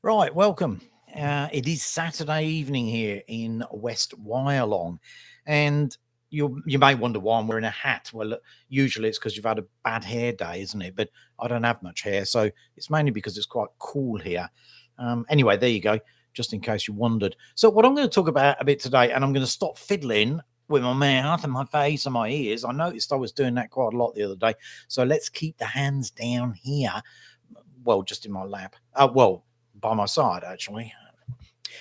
Right, welcome. It is Saturday evening here in West Wyalong, and you may wonder why I'm wearing a hat. Well, look, usually it's because you've had a bad hair day, isn't it? But I don't have much hair, so it's mainly because it's quite cool here. Anyway, there you go. Just in case you wondered. So, what I'm going to talk about a bit today, and I'm going to stop fiddling with my mouth and my face and my ears. I noticed I was doing that quite a lot the other day. So let's keep the hands down here. Well, just in my lap. Well, by my side actually.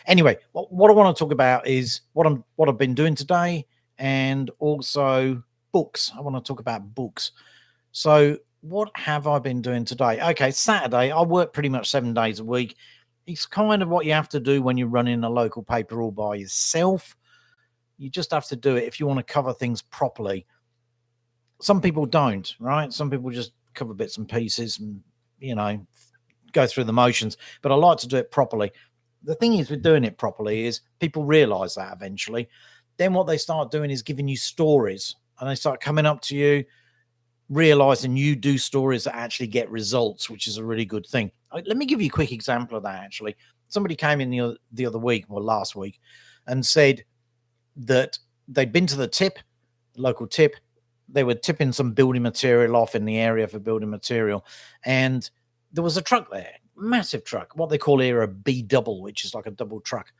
Anyway, what I want to talk about is what I've been doing today, and also books. I want to talk about books. So, what have I been doing today? Okay, Saturday. I work pretty much 7 days a week. It's kind of what you have to do when you're running a local paper all by yourself. You just have to do it if you want to cover things properly. Some people don't, right? Some people just cover bits and pieces and, you know, go through the motions, but I like to do it properly. The thing is with doing it properly is people realize that eventually. Then what they start doing is giving you stories, and they start coming up to you, realizing you do stories that actually get results, which is a really good thing. Let me give you a quick example of that actually. Somebody came in the other week or last week and said that they'd been to the tip, local tip. They were tipping some building material off in the area for building material, and there was a truck there, massive truck, what they call here a B double, which is like a double truck.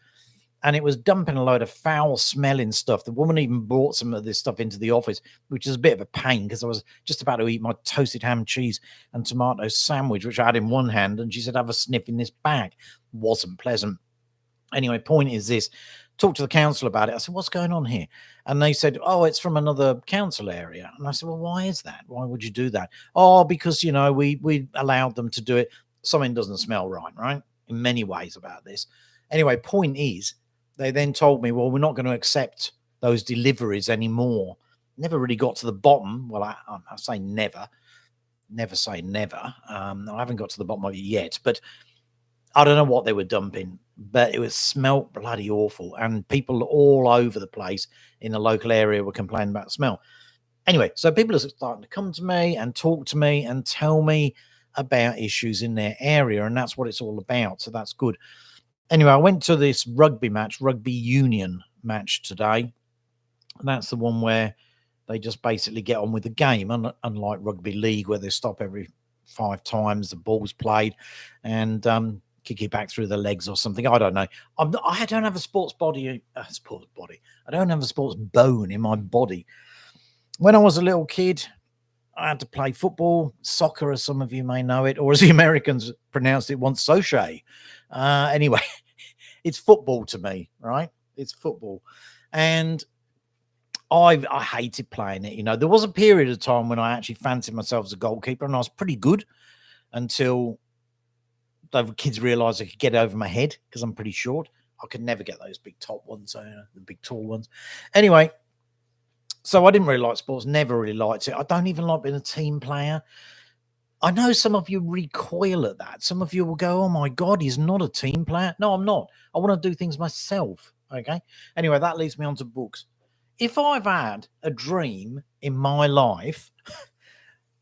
And it was dumping a load of foul smelling stuff. The woman even brought some of this stuff into the office, which is a bit of a pain because I was just about to eat my toasted ham, cheese, and tomato sandwich, which I had in one hand. And she said, have a sniff in this bag. Wasn't pleasant. Anyway, point is this: talk to the council about it. I said, what's going on here? And they said, oh, it's from another council area. And I said, well, why is that? Why would you do that? Oh, because, we allowed them to do it. Something doesn't smell right, in many ways about this. Anyway, point is, they then told me, well, we're not going to accept those deliveries anymore. Never really got to the bottom. Well, I say never say never. I haven't got to the bottom of it yet, but I don't know what they were dumping, but it was smelt bloody awful. And people all over the place in the local area were complaining about the smell. Anyway, so people are starting to come to me and talk to me and tell me about issues in their area. And that's what it's all about. So that's good. Anyway, I went to this rugby union match today. And that's the one where they just basically get on with the game, unlike rugby league, where they stop every 5 times, the ball's played, and kick it back through the legs or something. I don't know. I don't have a sports body. I don't have a sports bone in my body. When I was a little kid, I had to play football, soccer, as some of you may know it, or as the Americans pronounced it once, soccer. Anyway, it's football to me, right? It's football. And I hated playing it. There was a period of time when I actually fancied myself as a goalkeeper, and I was pretty good until the kids realised I could get over my head because I'm pretty short. I could never get those big top ones, the big tall ones. Anyway, so I didn't really like sports, never really liked it. I don't even like being a team player. I know some of you recoil at that. Some of you will go, oh my God, he's not a team player. No, I'm not. I want to do things myself. Okay. Anyway, that leads me on to books. If I've had a dream in my life,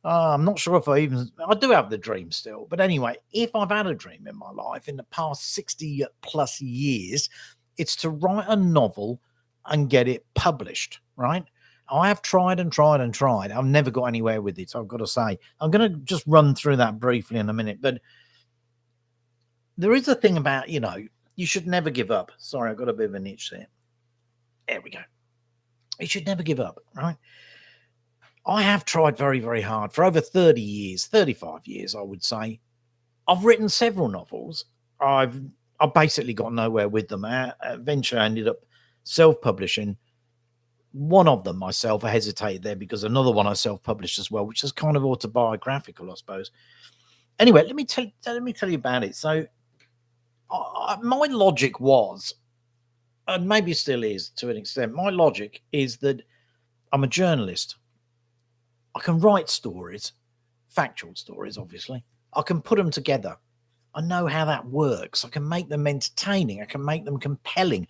I'm not sure if I do have the dream still. But anyway, if I've had a dream in my life in the past 60 plus years, it's to write a novel and get it published, right? I have tried and tried and tried. I've never got anywhere with it, I've got to say. I'm going to just run through that briefly in a minute. But there is a thing about, you should never give up. Sorry, I've got a bit of an itch there. There we go. You should never give up, right? I have tried very, very hard for over 30 years, 35 years, I would say. I've written several novels. I've basically got nowhere with them. Eventually, I ended up self-publishing one of them myself. I hesitated there because another one I self-published as well, which is kind of autobiographical, I suppose. Anyway, let me tell you about it. So, my logic was, and maybe still is to an extent, my logic is that I'm a journalist. I can write stories, factual stories, obviously. I can put them together. I know how that works. I can make them entertaining. I can make them compelling.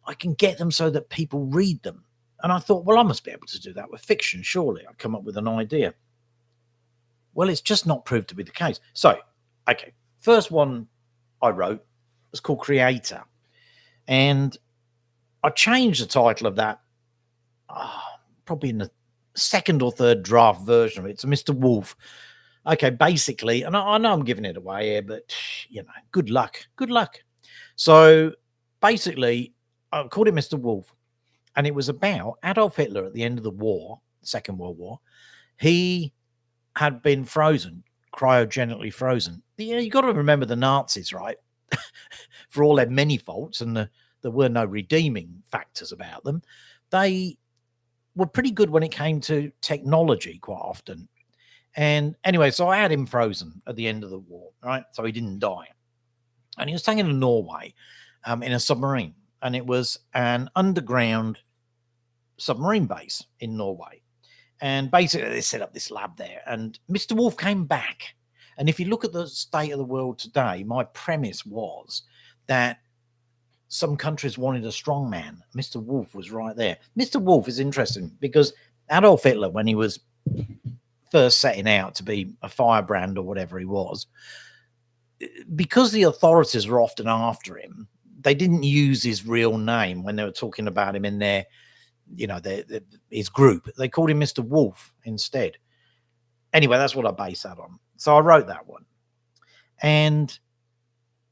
I can get them so that people read them. And I thought, well, I must be able to do that with fiction, surely. I come up with an idea. Well, it's just not proved to be the case. So, okay, first one I wrote was called Creator. And I changed the title of that probably in the second or third draft version of it to Mr. Wolf. Okay, basically, and I know I'm giving it away here, but good luck. Good luck. So basically, I called it Mr. Wolf, and it was about Adolf Hitler at the end of the war, Second World War. He had been frozen, cryogenically frozen. Yeah, you got to remember the Nazis, right? For all their many faults, and there were no redeeming factors about them, they were pretty good when it came to technology quite often. And anyway, so I had him frozen at the end of the war, right? So he didn't die. And he was taken to Norway in a submarine. And it was an underground submarine base in Norway. And basically, they set up this lab there. And Mr. Wolf came back. And if you look at the state of the world today, my premise was that some countries wanted a strong man. Mr. Wolf was right there. Mr. Wolf is interesting because Adolf Hitler, when he was first setting out to be a firebrand or whatever he was, because the authorities were often after him, they didn't use his real name when they were talking about him in their, his group. They called him Mr. Wolf instead. Anyway, that's what I base that on. So I wrote that one. And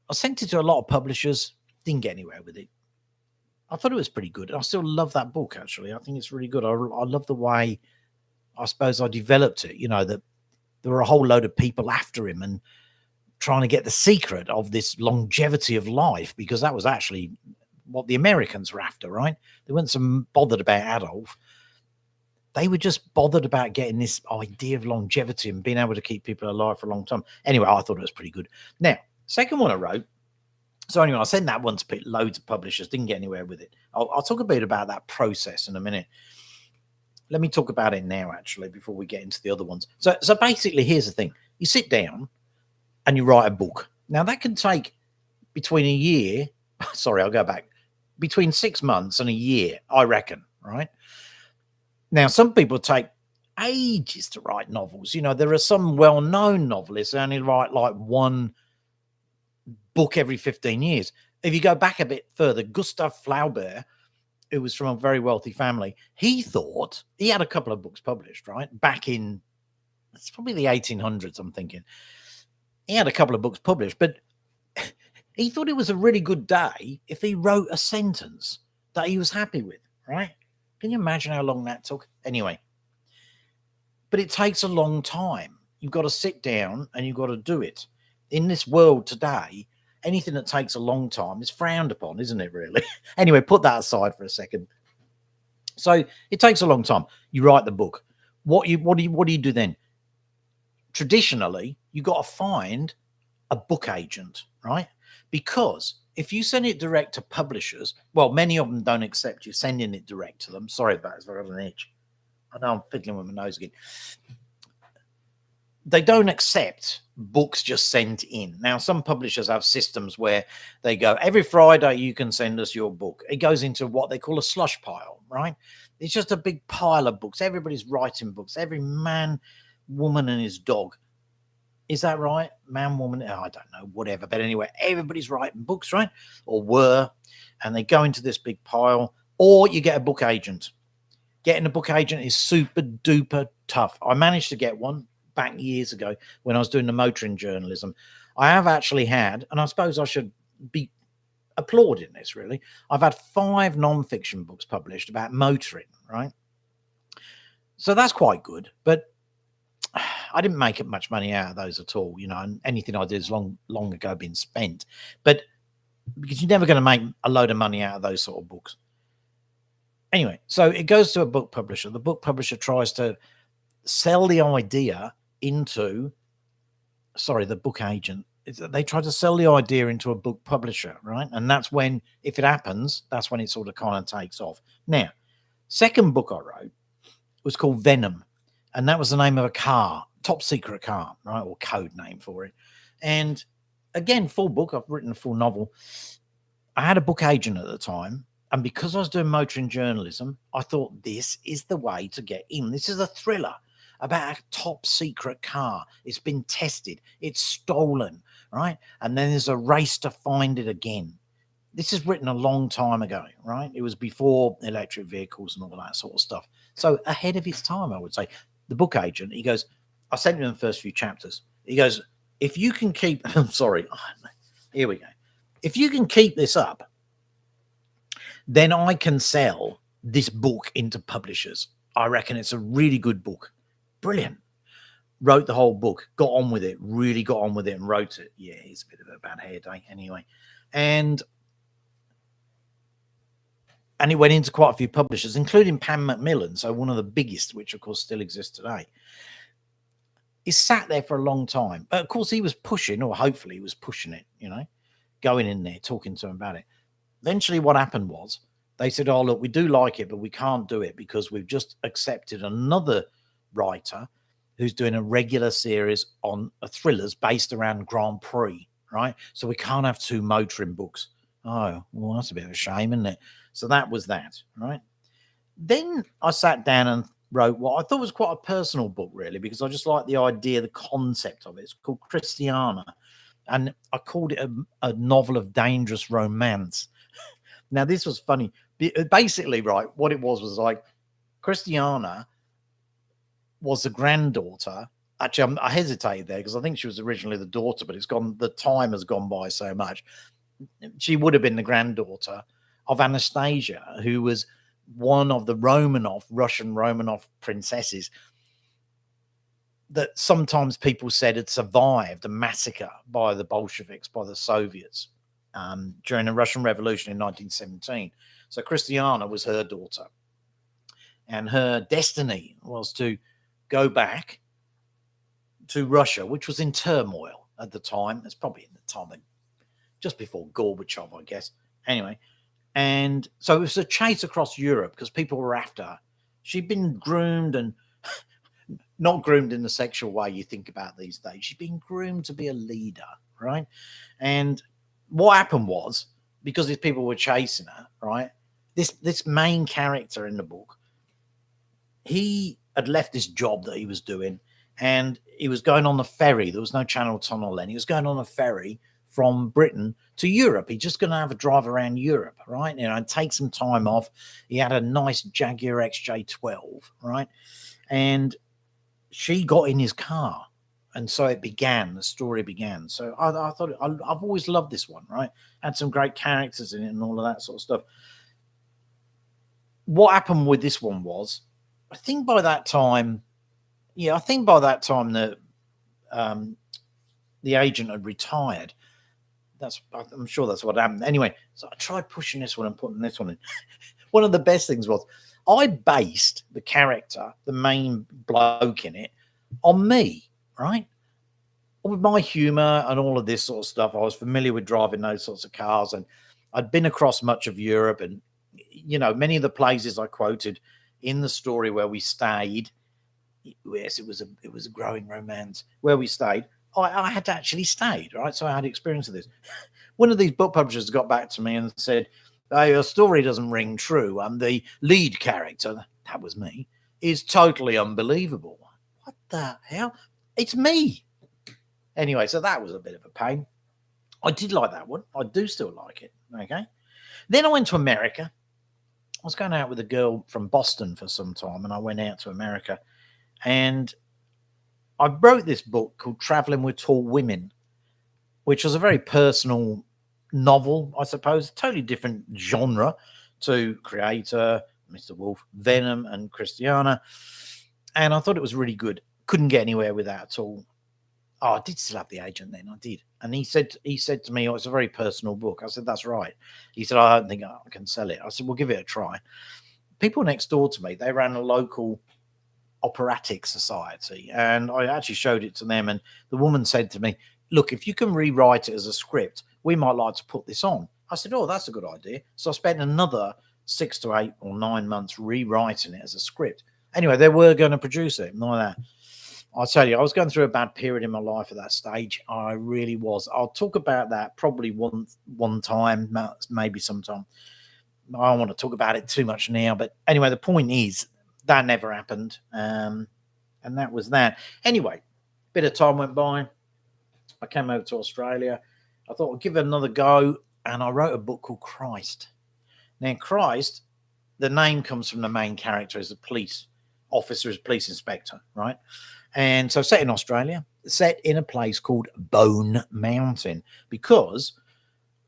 I sent it to a lot of publishers, didn't get anywhere with it. I thought it was pretty good. I still love that book, actually. I think it's really good. I love the way, I suppose, I developed it, that there were a whole load of people after him and trying to get the secret of this longevity of life, because that was actually what the Americans were after, right? They weren't so bothered about Adolf. They were just bothered about getting this idea of longevity and being able to keep people alive for a long time. Anyway, I thought it was pretty good. Now, second one I wrote. So anyway, I sent that one to loads of publishers, didn't get anywhere with it. I'll talk a bit about that process in a minute. Let me talk about it now, actually, before we get into the other ones. So basically, here's the thing. You sit down and you write a book. Now, that can take between a year, sorry, I'll go back, between 6 months and a year, I reckon, right? Now, some people take ages to write novels. There are some well-known novelists who only write like one book every 15 years. If you go back a bit further, Gustav Flaubert, who was from a very wealthy family, he thought he had a couple of books published, right? Back in, it's probably the 1800s, I'm thinking. He had a couple of books published, but he thought it was a really good day if he wrote a sentence that he was happy with, right? Can you imagine how long that took? Anyway, but it takes a long time. You've got to sit down and you've got to do it. In this world today, anything that takes a long time is frowned upon, isn't it, really? Anyway, put that aside for a second. So it takes a long time. You write the book. What do you do then? Traditionally, you got to find a book agent, right? Because if you send it direct to publishers, well, many of them don't accept you sending it direct to them. Sorry about this, I've got an itch. I know I'm fiddling with my nose again. They don't accept books just sent in. Now, some publishers have systems where they go, every Friday you can send us your book. It goes into what they call a slush pile, right? It's just a big pile of books. Everybody's writing books. Every man, woman, and his dog. Is that right? Man, woman, I don't know, whatever. But anyway, everybody's writing books, right? Or were, and they go into this big pile. Or you get a book agent. Getting a book agent is super duper tough. I managed to get one back years ago when I was doing the motoring journalism. I have actually had, and I suppose I should be applauding this, really. I've had 5 non-fiction books published about motoring, right? So that's quite good. But I didn't make much money out of those at all, and anything I did is long ago been spent. But because you're never going to make a load of money out of those sort of books. Anyway, so it goes to a book publisher. The book publisher tries to sell the idea into, the book agent. They try to sell the idea into a book publisher, right? And that's when, if it happens, that's when it sort of kind of takes off. Now, second book I wrote was called Venom. And that was the name of a car, top secret car, right? Or code name for it. And again, full book. I've written a full novel. I had a book agent at the time. And because I was doing motoring journalism, I thought this is the way to get in. This is a thriller. about a top secret car. It's been tested, it's stolen, right? And then there's a race to find it again. This is written a long time ago, right? It was before electric vehicles and all that sort of stuff. So ahead of its time, I would say. The book agent, he goes, I sent him the first few chapters. He goes, if you can keep, I'm sorry, here we go. If you can keep this up, then I can sell this book into publishers. I reckon it's a really good book. Brilliant. Wrote the whole book, got on with it, really got on with it and wrote it. Yeah, it's a bit of a bad hair day anyway. And it went into quite a few publishers, including Pan Macmillan, so one of the biggest, which of course still exists today. He sat there for a long time. But of course, he was pushing, or hopefully he was pushing it, going in there, talking to him about it. Eventually, what happened was they said, oh, look, we do like it, but we can't do it because we've just accepted another writer who's doing a regular series on thrillers based around Grand Prix, right? So we can't have two motoring books. Oh, well, that's a bit of a shame, isn't it? So that was that, right? Then I sat down and wrote what I thought was quite a personal book, really, because I just like the idea, the concept of it. It's called Christiana, and I called it a novel of dangerous romance. Now, this was funny. Basically, right, what it was like Christiana was the granddaughter. Actually, I hesitated there because I think she was originally the daughter, but the time has gone by so much. She would have been the granddaughter of Anastasia, who was one of the Russian Romanov princesses that sometimes people said had survived a massacre by the Bolsheviks, by the Soviets, during the Russian Revolution in 1917. So Christiana was her daughter. And her destiny was to go back to Russia, which was in turmoil at the time. It's probably in the time just before Gorbachev, I guess. Anyway, and so it was a chase across Europe because people were after her. She'd been groomed, and not groomed in the sexual way you think about these days. She'd been groomed to be a leader, right? And what happened was, because these people were chasing her, right? This main character in the book, he had left this job that he was doing, and he was going on the ferry. There was no Channel Tunnel then. He was going on a ferry from Britain to Europe. He's just going to have a drive around Europe, right? And take some time off. He had a nice Jaguar XJ12, right? And she got in his car. And so the story began. So I thought, I've always loved this one, right? Had some great characters in it and all of that sort of stuff. What happened with this one was, I think by that time that the agent had retired. I'm sure that's what happened. Anyway, so I tried pushing this one and putting this one in. One of the best things was I based the character, the main bloke in it, on me, right? With my humor and all of this sort of stuff. I was familiar with driving those sorts of cars, and I'd been across much of Europe, and many of the places I quoted in the story where we stayed. Yes, it was a growing romance where we stayed. I had actually stayed, right? So I had experience of this. One of these book publishers got back to me and said, "Hey, your story doesn't ring true. The lead character, that was me, is totally unbelievable." What the hell? It's me. Anyway, so that was a bit of a pain. I did like that one. I do still like it. Okay. Then I went to America. I was going out with a girl from Boston for some time, and I went out to America. And I wrote this book called Traveling with Tall Women, which was a very personal novel, I suppose, totally different genre to Creator, Mr. Wolf, Venom, and Christiana. And I thought it was really good. Couldn't get anywhere with that at all. Oh, I did still have the agent then. I did. And he said to me, "Oh, it's a very personal book." I said, "That's right." He said, "I don't think I can sell it." I said, "Well, give it a try." People next door to me, they ran a local operatic society, and I actually showed it to them, and the woman said to me, "Look, if you can rewrite it as a script, we might like to put this on." I said, "Oh, that's a good idea." So I spent another 6 to 8 or 9 months rewriting it as a script. Anyway, they were going to produce it, like that. I'll tell you, I was going through a bad period in my life at that stage. I really was. I'll talk about that probably one time, maybe sometime. I don't want to talk about it too much now, but anyway, the point is that never happened. And that was that. Anyway, bit of time went by. I came over to Australia. I thought I'd give it another go, and I wrote a book called Christ. Now, Christ, the name comes from the main character as a police officer, as a police inspector, right? And so set in Australia, set in a place called Bone Mountain, because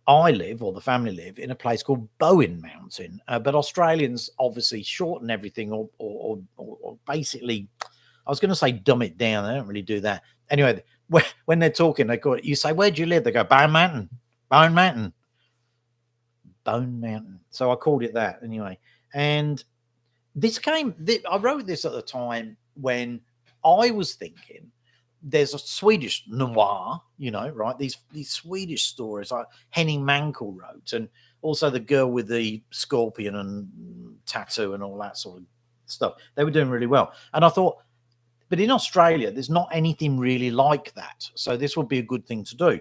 I live, or the family live, in a place called Bowen Mountain. But Australians obviously shorten everything, or basically, I was going to say dumb it down. They don't really do that. Anyway, when they're talking, they go, you say, where do you live? They go, Bone Mountain, Bone Mountain, Bone Mountain. So I called it that anyway. And I wrote this at the time when I was thinking, there's a Swedish noir, right? These Swedish stories like Henning Mankell wrote, and also the girl with the scorpion and tattoo and all that sort of stuff. They were doing really well. And I thought, but in Australia, there's not anything really like that. So this would be a good thing to do.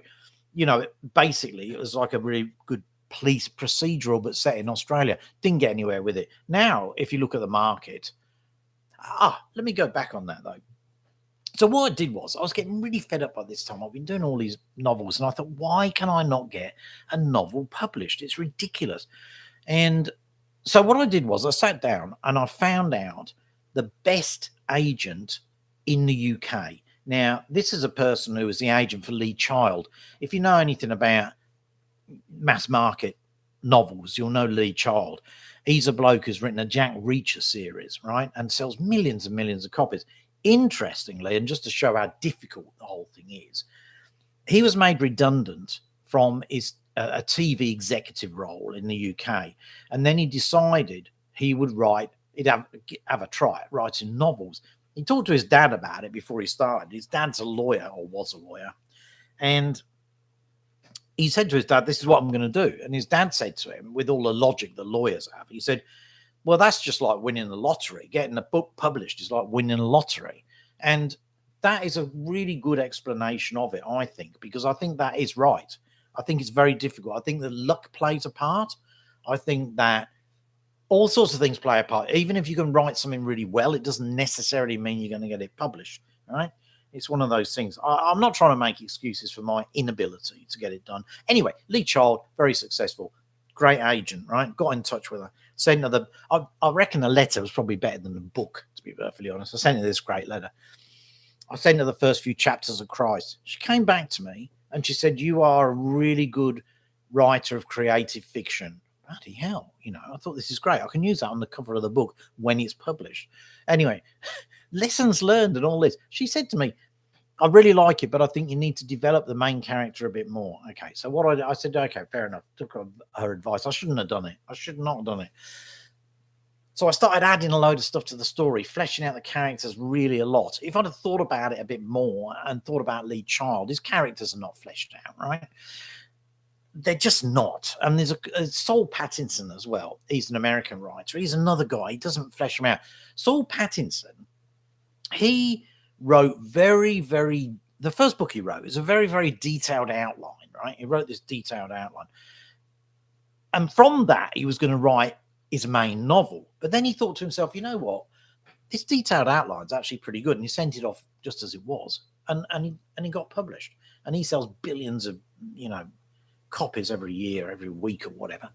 Basically, it was like a really good police procedural, but set in Australia. Didn't get anywhere with it. Now, if you look at the market, let me go back on that though. So what I did was I was getting really fed up by this time. I've been doing all these novels, and I thought, why can I not get a novel published? It's ridiculous. And so what I did was I sat down and I found out the best agent in the UK. Now, this is a person who was the agent for Lee Child. If you know anything about mass market novels, you'll know Lee Child. He's a bloke who's written a Jack Reacher series, right? And sells millions and millions of copies. Interestingly, and just to show how difficult the whole thing is, he was made redundant from his a TV executive role in the UK, and then he decided he'd have a try at writing novels. He talked to his dad about it before he started. His dad's a lawyer, or was a lawyer, and he said to his dad, "This is what I'm going to do." And his dad said to him, with all the logic that lawyers have, he said, well, that's just like winning the lottery. Getting a book published is like winning a lottery. And that is a really good explanation of it, I think, because I think that is right. I think it's very difficult. I think that luck plays a part. I think that all sorts of things play a part. Even if you can write something really well, it doesn't necessarily mean you're going to get it published, right? It's one of those things. I'm not trying to make excuses for my inability to get it done. Anyway, Lee Child, very successful. Great agent, right? Got in touch with her. Sent her I reckon the letter was probably better than the book, to be perfectly honest. I sent her this great letter. I sent her the first few chapters of Christ. She came back to me and she said, you are a really good writer of creative fiction. Bloody hell, I thought this is great. I can use that on the cover of the book when it's published. Anyway, lessons learned and all this. She said to me, I really like it, but I think you need to develop the main character a bit more. Okay, so what I said, okay, fair enough. Took her advice. I shouldn't have done it. I should not have done it. So I started adding a load of stuff to the story, fleshing out the characters really a lot. If I'd have thought about it a bit more and thought about Lee Child, his characters are not fleshed out, right? They're just not. And there's a Saul Pattinson as well. He's an American writer. He's another guy. He doesn't flesh them out. Saul Pattinson, he wrote the first book he wrote is a very, very detailed outline, right? He wrote this detailed outline. And from that, he was going to write his main novel. But then he thought to himself, you know what? This detailed outline's actually pretty good. And he sent it off just as it was. And he got published. And he sells billions of, copies every year, every week or whatever.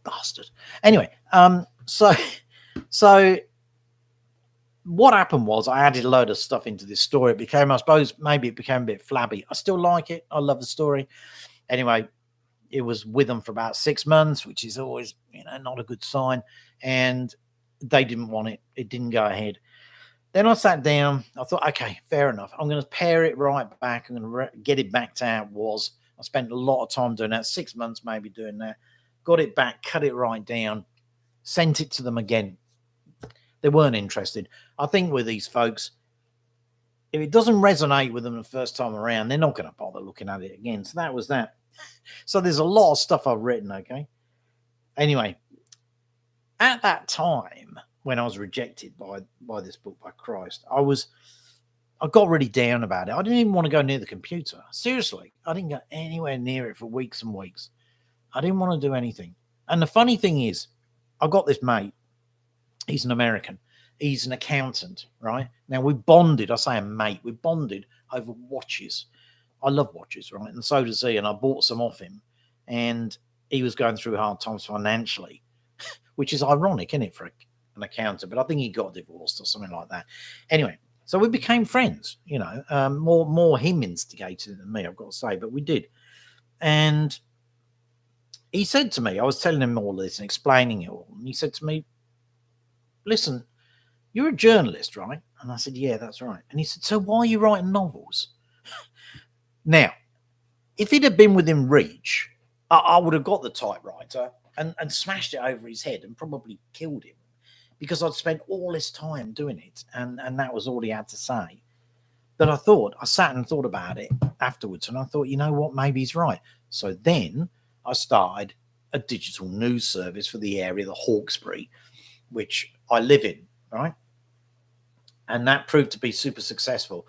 Bastard. Anyway, so what happened was I added a load of stuff into this story. It became, I suppose, maybe it became a bit flabby. I still like it. I love the story. Anyway, it was with them for about 6 months, which is always, not a good sign. And they didn't want it. It didn't go ahead. Then I sat down. I thought, okay, fair enough. I'm going to pare it right back. I'm going to get it back to how it was. I spent a lot of time doing that, 6 months maybe doing that. Got it back, cut it right down, sent it to them again. They weren't interested. I think with these folks, if it doesn't resonate with them the first time around, they're not going to bother looking at it again. So that was that. So there's a lot of stuff I've written, okay? Anyway, at that time, when I was rejected by this book, by Christ, I got really down about it. I didn't even want to go near the computer. Seriously, I didn't go anywhere near it for weeks and weeks. I didn't want to do anything. And the funny thing is, I got this mate. He's an American. He's an accountant, right? Now we bonded. I say a mate. We bonded over watches. I love watches, right? And so does he. And I bought some off him, and he was going through hard times financially, which is ironic, isn't it, for an accountant? But I think he got divorced or something like that. Anyway, so we became friends. More him instigated than me, I've got to say, but we did. And he said to me, I was telling him all this and explaining it all, and he said to me, "Listen, you're a journalist, right?" And I said, "Yeah, that's right." And he said, "So why are you writing novels?" Now, if it had been within reach, I would have got the typewriter and smashed it over his head and probably killed him, because I'd spent all this time doing it, and that was all he had to say. But I sat and thought about it afterwards, and I thought, you know what, maybe he's right. So then I started a digital news service for the area, the Hawkesbury, which I live in, right? And that proved to be super successful.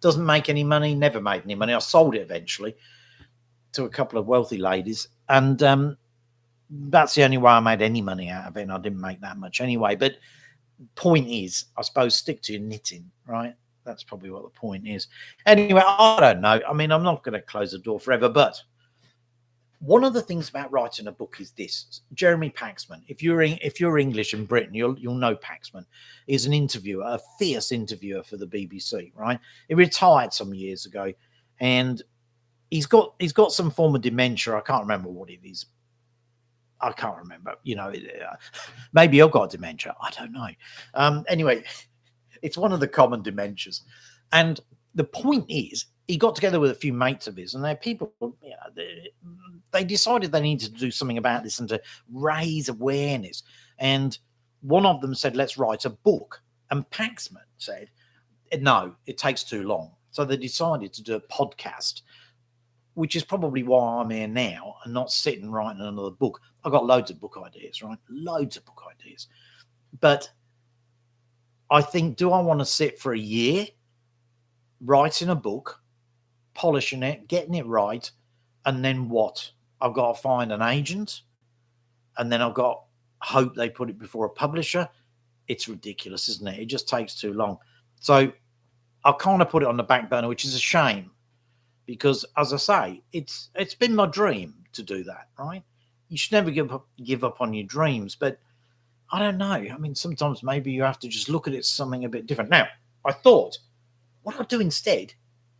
Doesn't make any money, never made any money. I sold it eventually to a couple of wealthy ladies, and that's the only way I made any money out of it, and I didn't make that much anyway. But point is, I suppose, stick to your knitting, right? That's probably what the point is. Anyway, I don't know. I mean, I'm not going to close the door forever, but one of the things about writing a book is this. Jeremy Paxman, if you're English in Britain, you'll know Paxman. He's an interviewer, a fierce interviewer for the BBC, right? He retired some years ago, and he's got some form of dementia. I can't remember what it is. I can't remember. Maybe I've got dementia. I don't know. Anyway, it's one of the common dementias. And the point is, he got together with a few mates of his, and they're people, they decided they needed to do something about this and to raise awareness. And one of them said, "Let's write a book." And Paxman said, "No, it takes too long." So they decided to do a podcast, which is probably why I'm here now and not sitting writing another book. I've got loads of book ideas, right? Loads of book ideas. But I think, do I want to sit for a year writing a book, polishing it, getting it right, and then what? I've got to find an agent, and then I've got hope they put it before a publisher. It's ridiculous, isn't it? It just takes too long. So I kind of put it on the back burner, which is a shame, because, as I say, it's been my dream to do that, right? You should never give up on your dreams, but I don't know. I mean, sometimes maybe you have to just look at it something a bit different. Now, I thought what I'll do instead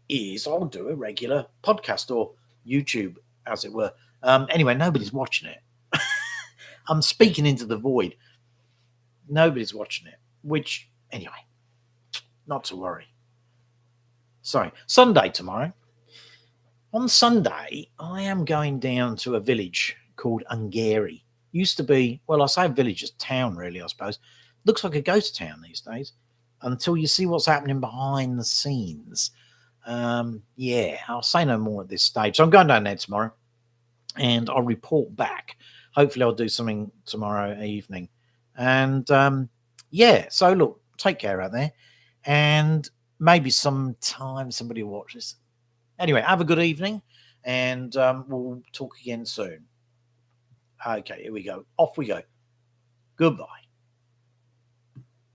is I'll do a regular podcast or YouTube, as it were. Anyway, nobody's watching it. I'm speaking into the void. Nobody's watching it, which, anyway, not to worry. Sorry, Sunday tomorrow. On Sunday, I am going down to a village called Ungary. Used to be, well, I say village, it's town, really, I suppose. Looks like a ghost town these days, until you see what's happening behind the scenes. Yeah, I'll say no more at this stage. So I'm going down there tomorrow, and I'll report back. Hopefully I'll do something tomorrow evening. And yeah, so look, take care out there, and maybe sometime somebody will watch this. Anyway, have a good evening, and we'll talk again soon. Okay, here we go. Off we go. Goodbye.